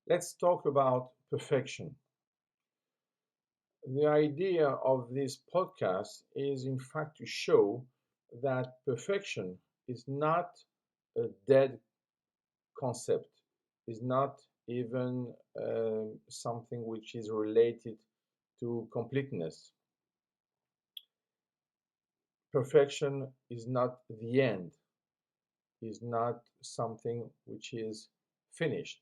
Let's talk about perfection. The idea of this podcast is, in fact, to show that perfection is not a dead concept, is not even something which is related to completeness. Perfection is not the end, is not something which is finished.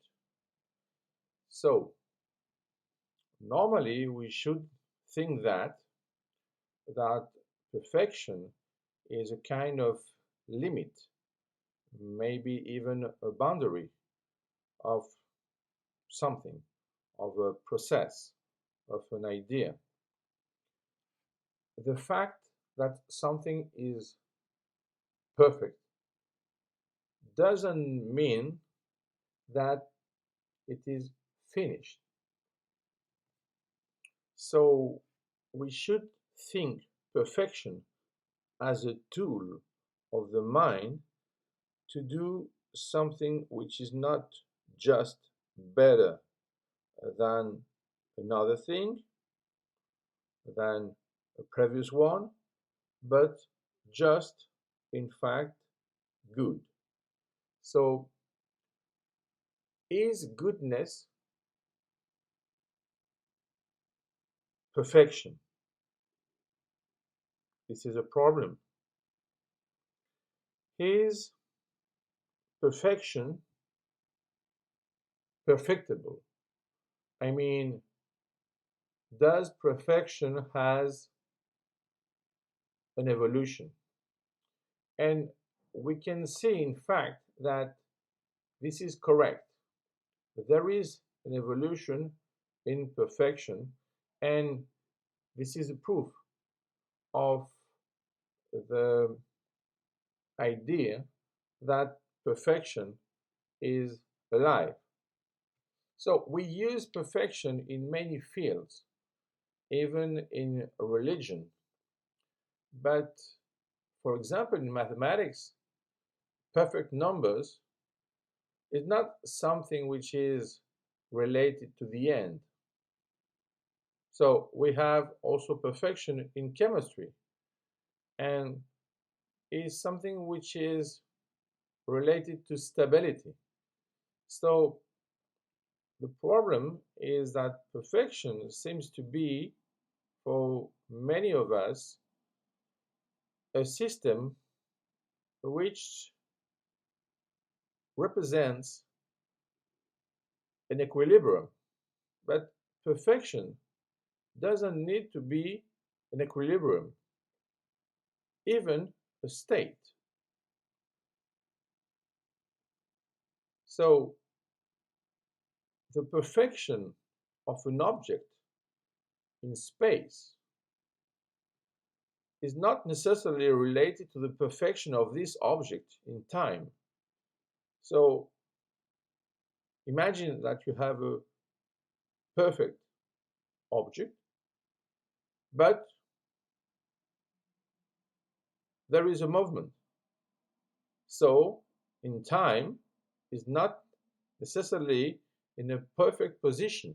So, normally we should think that perfection is a kind of limit, maybe even a boundary of something, of a process, of an idea. The fact that something is perfect doesn't mean that it is finished. So we should think perfection as a tool of the mind to do something which is not just better than another thing, than a previous one, but just, in fact, good. So, is goodness perfection? This is a problem. Is perfection perfectible? I mean, does perfection has an evolution? And we can see, in fact, that this is correct. There is an evolution in perfection, and this is a proof of the idea that perfection is alive. So we use perfection in many fields, even in religion. But for example, in mathematics, perfect numbers is not something which is related to the end. So we have also perfection in chemistry, and is something which is related to stability. So the problem is that perfection seems to be, for many of us, a system which represents an equilibrium. But perfection doesn't need to be an equilibrium, even a state. So the perfection of an object in space is not necessarily related to the perfection of this object in time. So imagine that you have a perfect object, but there is a movement. So in time is not necessarily in a perfect position,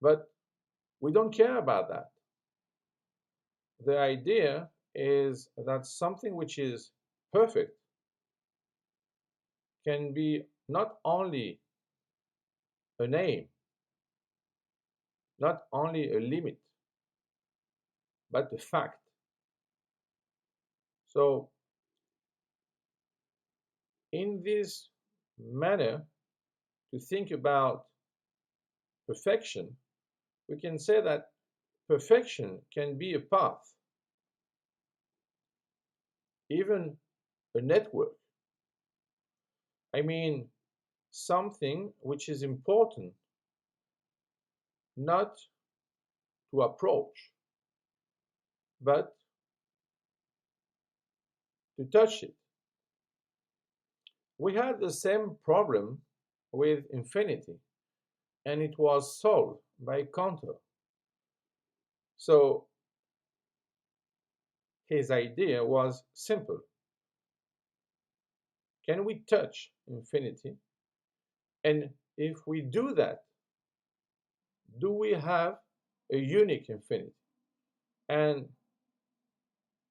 but we don't care about that. The idea is that something which is perfect can be not only a name, not only a limit, but a fact. So, in this manner, to think about perfection, we can say that perfection can be a path, even a network. I mean, something which is important not to approach, but to touch it. We had the same problem with infinity, and it was solved by Cantor. So his idea was simple. Can we touch infinity? And if we do that, do we have a unique infinity? And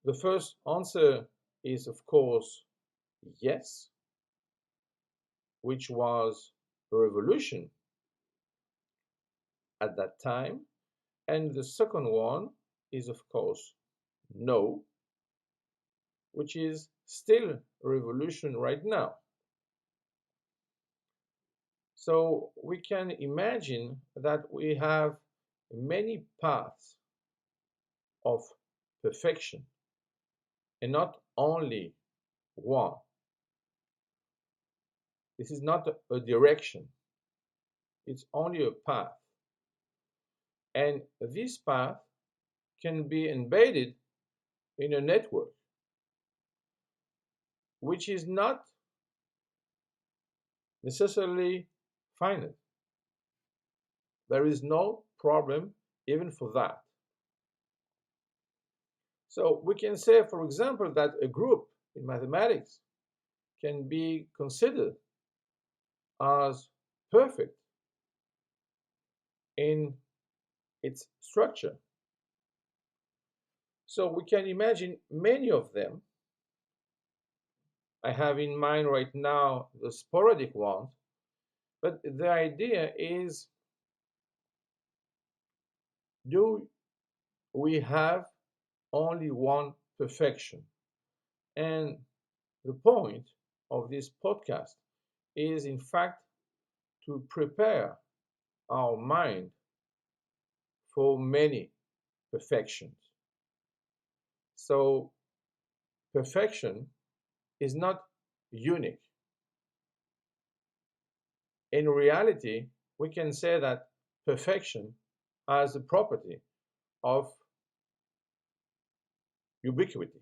the first answer is, of course, yes, which was a revolution at that time. And the second one is, of course, no, which is still a revolution right now. So we can imagine that we have many paths of perfection and not only one. This is not a direction, it's only a path. And this path can be embedded in a network, which is not necessarily finite. There is no problem even for that. So we can say, for example, that a group in mathematics can be considered as perfect in its structure. So we can imagine many of them. I have in mind right now the sporadic ones, but the idea is, do we have only one perfection? And the point of this podcast is, in fact, to prepare our mind for many perfections. So, perfection is not unique. In reality, we can say that perfection has the property of ubiquity.